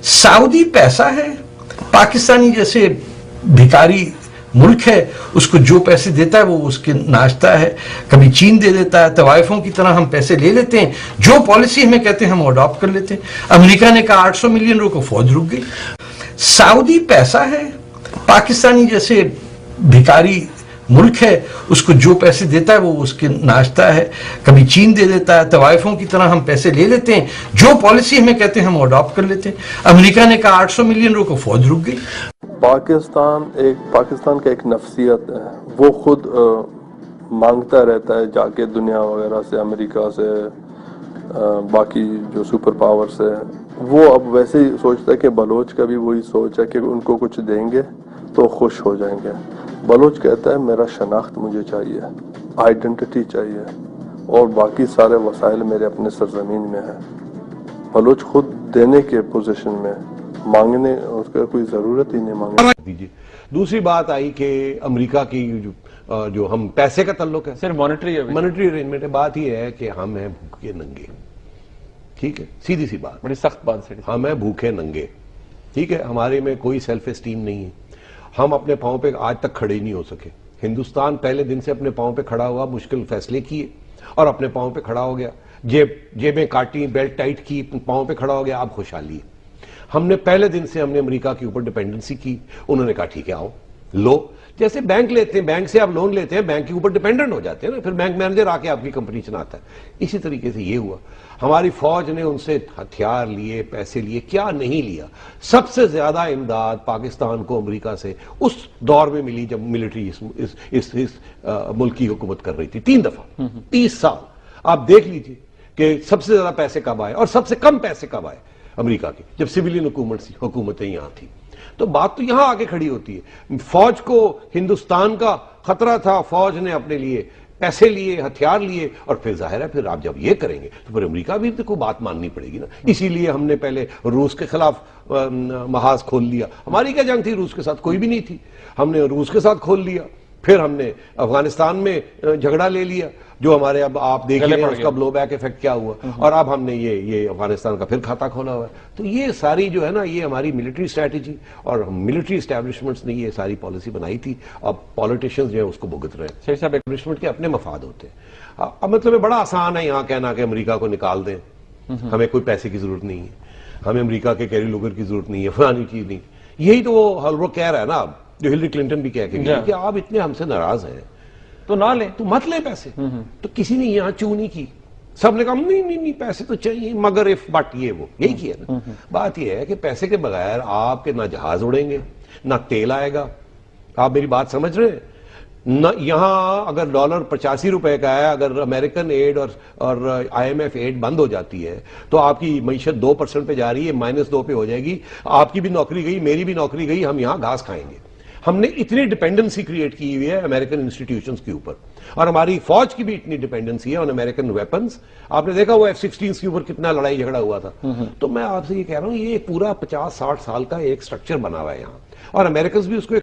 Saudi पैसा है, पाकिस्तानी जैसे भिखारी मुल्क है, उसको जो पैसे देता है वो उसके नाश्ता है, कभी चीन दे देता है, तवाइफों की तरह हम पैसे ले लेते हैं, जो पॉलिसी हमें कहते हैं हम अडॉप्ट कर लेते हैं। अमेरिका ने कहा 800 मिलियन रुको, फौज रुक गई। सऊदी पैसा है, पाकिस्तानी जैसे भिखारी मुल्क है, उसको जो पैसे देता है वो उसके नाश्ता है, कभी चीन दे देता है, तवाइफों की तरह हम पैसे ले लेते हैं, जो पॉलिसी हमें कहते हैं हम अडॉप्ट कर लेते हैं। अमेरिका ने कहा 800 मिलियन रुको, फौज रुक गई। पाकिस्तान का एक नफ्सियत है, वो खुद मांगता रहता है जाके दुनिया वगैरह से, अमेरिका से, बाकी जो सुपर पावर से। वो अब वैसे ही सोचता है कि बलोच का भी वही सोच है कि उनको कुछ देंगे तो खुश हो जाएंगे। बलोच कहता है मेरा शनाख्त मुझे चाहिए, आइडेंटिटी चाहिए, और बाकी सारे वसाइल मेरे अपने सरजमीन में है। बलोच खुद देने के पोजीशन में, मांगने उसका कोई जरूरत ही नहीं मांगने। दूसरी बात आई कि अमेरिका की जो हम पैसे का तल्लुक है, सिर्फ मॉनेटरी अरेंजमेंट है। बात ये है कि हम हैं भूखे नंगे, ठीक है, सीधी सी बात, बड़ी सख्त बात है। हम हैं भूखे नंगे, ठीक है, हमारे में कोई सेल्फ एस्टीम नहीं है, हम अपने पांव पे आज तक खड़े ही नहीं हो सके। हिंदुस्तान पहले दिन से अपने पांव पे खड़ा हुआ, मुश्किल फैसले किए और अपने पांव पे खड़ा हो गया, जेबें काटी, बेल्ट टाइट की, पांव पे खड़ा हो गया, अब खुशहाली है। हमने पहले दिन से हमने अमेरिका के ऊपर डिपेंडेंसी की, उन्होंने कहा ठीक है आओ लो, जैसे बैंक लेते हैं, बैंक से आप लोन लेते हैं, बैंक के ऊपर डिपेंडेंट हो जाते हैं ना, फिर बैंक मैनेजर आके आपकी कंपनी चलाता है। इसी तरीके से ये हुआ, हमारी फौज ने उनसे हथियार लिए, पैसे लिए, क्या नहीं लिया। सबसे ज्यादा इमदाद पाकिस्तान को अमेरिका से उस दौर में मिली जब मिलिट्री इस मुल्क की हुकूमत कर रही थी, 3 दफा 30 साल। आप देख लीजिए कि सबसे ज्यादा पैसे कब आए और सबसे कम पैसे कब आए अमेरिका की, जब सिविलियन हुकूमतें यहां थी। तो बात तो यहां आके खड़ी होती है। फौज को हिंदुस्तान का खतरा था, फौज ने अपने लिए पैसे लिए, हथियार लिए, और फिर जाहिर है फिर आप जब ये करेंगे तो फिर अमेरिका भी तो बात माननी पड़ेगी ना। इसीलिए हमने पहले रूस के खिलाफ महाज खोल लिया। हमारी क्या जंग थी रूस के साथ? कोई भी नहीं थी। हमने रूस के साथ खोल लिया, फिर हमने अफगानिस्तान में झगड़ा ले लिया, जो हमारे अब आप देख रहे हैं उसका ब्लो बैक इफेक्ट क्या हुआ, और अब हमने ये अफगानिस्तान का फिर खाता खोला हुआ है। तो ये सारी जो है ना, ये हमारी मिलिट्री स्ट्रैटेजी और मिलिट्री एस्टैब्लिशमेंट्स ने ये सारी पॉलिसी बनाई थी। अब पॉलिटिशियंस जो है उसको भुगत रहे हैं। एस्टैब्लिशमेंट के अपने मफाद होते हैं। अब मतलब बड़ा आसान है यहाँ कहना कि अमेरिका को निकाल दें, हमें कोई पैसे की जरूरत नहीं है, हमें अमेरिका के कैरी लोगर की जरूरत नहीं है, फलानी चीज नहीं। यही तो वो कह रहा है ना, जो हिलरी क्लिंटन भी कह के गई कि आप इतने हमसे नाराज हैं तो ना लें, तो मत लें पैसे। तो किसी ने यहाँ चू नहीं की, सबने कहा नहीं पैसे तो चाहिए, मगर इफ बट ये वो यही किया ना। बात ये है कि पैसे के बगैर आपके ना जहाज उड़ेंगे, ना तेल आएगा। आप मेरी बात समझ रहे हैं ना? यहाँ अगर डॉलर 85 रुपए का है, अगर अमेरिकन एड और IMF एड बंद हो जाती है तो आपकी मईशत 2% पे जा रही है, -2 पे हो जाएगी। आपकी भी नौकरी गई, मेरी भी नौकरी गई, हम यहाँ घास खाएंगे। हमने इतनी डिपेंडेंसी क्रिएट की हुई है अमेरिकन इंस्टीट्यूशंस के ऊपर, और हमारी फौज की भी इतनी डिपेंडेंसी है ऑन अमेरिकन वेपन्स। आपने देखा वो F-16 के ऊपर कितना लड़ाई झगड़ा हुआ था। तो मैं आपसे ये कह रहा हूँ, ये पूरा 50-60 साल का एक स्ट्रक्चर बना हुआ है यहाँ, और अमेरिकन भी उसको